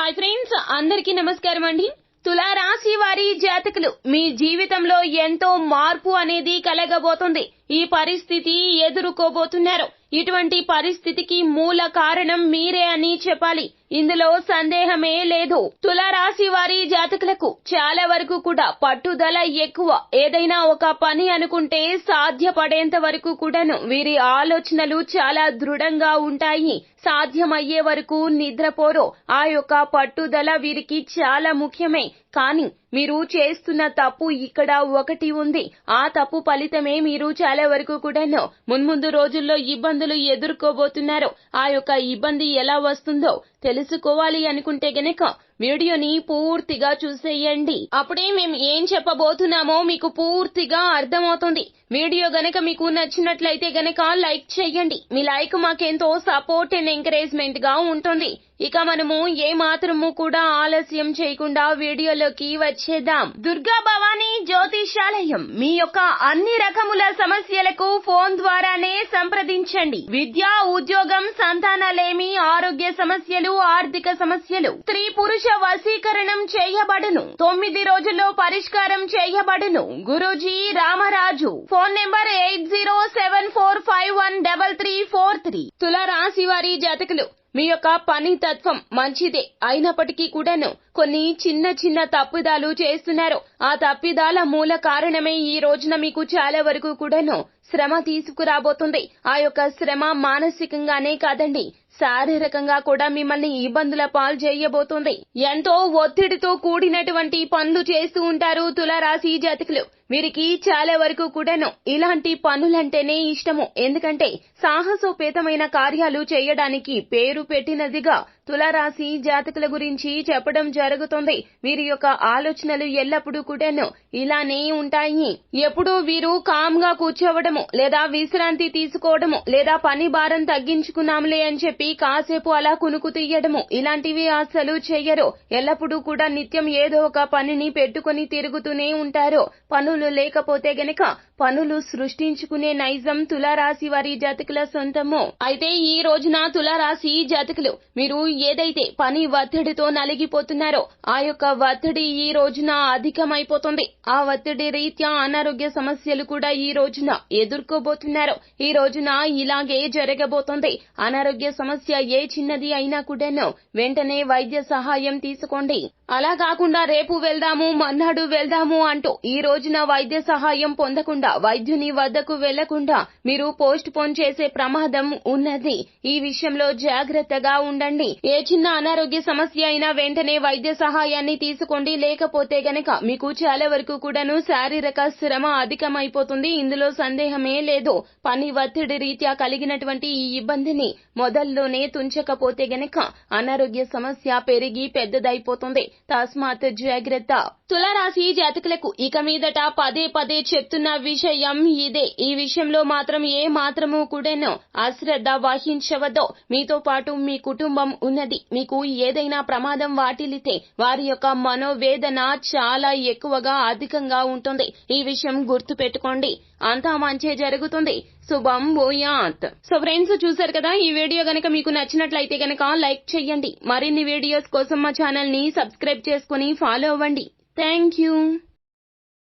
Hi friends, అందరికీ నమస్కారం అండి. తులా రాశి వారి జాతకులు మీ జీవితంలో ఎంతో మార్పు అనేది కలగబోతుంది. ఈ పరిస్థితి ఎదుర్కోబోతున్నారు. ఇటువంటి పరిస్థితికి మూల కారణం మీరే అని చెప్పాలి. ఇందులో సందేహమే లేదు. తులా రాశి వారి జాతకులకు చాలా వరకు కూడా పట్టుదల ఎక్కువ. ఏదైనా ఒక పని అనుకుంటే సాధ్యపడేంత వరకు కూడాను వీరి ఆలోచనలు చాలా దృఢంగా ఉంటాయి. సాధ్యమయ్యే వరకు నిద్రపోరు. ఆ యొక్క పట్టుదల వీరికి చాలా ముఖ్యమే. కానీ మీరు చేస్తున్న తప్పు ఇక్కడ ఒకటి ఉంది. ఆ తప్పు ఫలితమే మీరు చాలా వరకు కూడాను మున్ముందు రోజుల్లో ఇబ్బందులు ఎదుర్కోబోతున్నారు. ఆ యొక్క ఇబ్బంది ఎలా వస్తుందో తెలుసుకోవాలి అనుకుంటే గనక వీడియోని పూర్తిగా చూసేయండి. అప్పుడే మేము ఏం చెప్పబోతున్నామో మీకు పూర్తిగా అర్థమవుతుంది. వీడియో గనక మీకు నచ్చినట్లయితే గనక లైక్ చేయండి. మీ లైక్ మాకెంతో సపోర్ట్ అండ్ ఎంకరేజ్మెంట్ గా ఉంటుంది. ఇక మనము ఏ మాత్రము కూడా ఆలస్యం చేయకుండా వీడియోలోకి వచ్చేద్దాం. దుర్గా భవానీ జ్యోతిషాలయం మీ యొక్క అన్ని రకముల సమస్యలకు ఫోన్ ద్వారానే సంప్రదించండి. విద్య, ఉద్యోగం, సంతానలేమి, ఆరోగ్య సమస్యలు, ఆర్థిక సమస్యలు, స్త్రీ పురుష వశీకరణం చేయబడును. 9 రోజుల్లో పరిష్కారం చేయబడును. గురూజీ రామరాజు. Phone number 8074513343. తులా రాశి వారి జాతకులు మీ యొక్క పని తత్వం మంచిదే అయినప్పటికీ కూడాను కొన్ని చిన్న చిన్న తప్పిదాలు చేస్తున్నారు. ఆ తప్పిదాల మూల కారణమే ఈ రోజున మీకు చాలా వరకు కూడాను శ్రమ తీసుకురాబోతుంది. ఆ యొక్క శ్రమ మానసికంగానే కాదండి, శారీరకంగా కూడా మిమ్మల్ని ఇబ్బందుల పాలు చేయబోతుంది. ఎంతో ఒత్తిడితో కూడినటువంటి పనులు చేస్తూ ఉంటారు తులారాశి జాతకులు. వీరికి చాలా వరకు కూడాను ఇలాంటి పనులంటేనే ఇష్టము. ఎందుకంటే సాహసోపేతమైన కార్యాలు చేయడానికి పేరు పెట్టినదిగా తులారాశి జాతకుల గురించి చెప్పడం జరుగుతుంది. వీరి యొక్క ఆలోచనలు ఎల్లప్పుడూ కూడాను ఇలానే ఉంటాయి. ఎప్పుడూ వీరు కామ్ గా కూర్చోవడము, లేదా విశ్రాంతి తీసుకోవడము, లేదా పని భారం తగ్గించుకున్నాంలే అని చెప్పి కాసేపు అలా కునుకు తీయడము, ఇలాంటివి అస్సలు చెయ్యరు. ఎల్లప్పుడూ కూడా నిత్యం ఏదో ఒక పనిని పెట్టుకుని తిరుగుతూనే ఉంటారు. పనులు లేకపోతే గనక పనులు సృష్టించుకునే నైజం తులారాశి వారి జాతకుల సొంతము. అయితే ఈ రోజున తులారాశి జాతకులు మీరు ఏదైతే పని ఒత్తిడితో నలిగిపోతున్నారో ఆ యొక్క ఒత్తిడి ఈ రోజున అధికమైపోతుంది. ఆ ఒత్తిడి రీత్యా అనారోగ్య సమస్యలు కూడా ఈ రోజున ఎదుర్కోబోతున్నారు. ఈ రోజున ఇలాగే జరగబోతుంది. అనారోగ్య సమస్య ఏ చిన్నది అయినా కూడాను వెంటనే వైద్య సహాయం తీసుకోండి. అలా కాకుండా రేపు వెళ్దాము, మన్నాడు వెళ్దాము అంటూ ఈ రోజున వైద్య సహాయం పొందకుండా వైద్యుని వద్దకు వెళ్లకుండా మీరు పోస్ట్ పోన్ చేసే ప్రమాదం ఉన్నది. ఈ విషయంలో జాగ్రత్తగా ఉండండి. ఏ చిన్న అనారోగ్య సమస్య అయినా వెంటనే వైద్య సహాయాన్ని తీసుకోండి. లేకపోతే గనక మీకు చాలా వరకు కూడాను శారీరక శ్రమ అధికమైపోతుంది. ఇందులో సందేహమే లేదు. పని ఒత్తిడి రీత్యా కలిగినటువంటి ఈ ఇబ్బందిని మొదల్లోనే తుంచకపోతే గనక అనారోగ్య సమస్య పెరిగి పెద్దదైపోతుంది. తస్మాత్ జాగ్రత్త. తులారాశి జాతకులకు ఇక మీదట పదే పదే చెప్తున్న విషయం ఇదే. ఈ విషయంలో మాత్రం ఏ మాత్రము కూడాను అశ్రద్ధ వహించవద్దు. మీతో పాటు మీ కుటుంబం ఉన్నది. మీకు ఏదైనా ప్రమాదం వాటిల్లితే వారి యొక్క మనోవేదన చాలా ఎక్కువగా అధికంగా ఉంటుంది. ఈ విషయం గుర్తు పెట్టుకోండి. అంతా మంచి జరుగుతుంది. శుభం భూయాత్. సో ఫ్రెండ్స్, చూసారు కదా, ఈ వీడియో గనక మీకు నచ్చినట్లయితే గనక లైక్ చేయండి. మరిన్ని వీడియోస్ కోసం మా ఛానల్ ని సబ్స్క్రైబ్ చేసుకుని ఫాలో అవ్వండి. Thank you.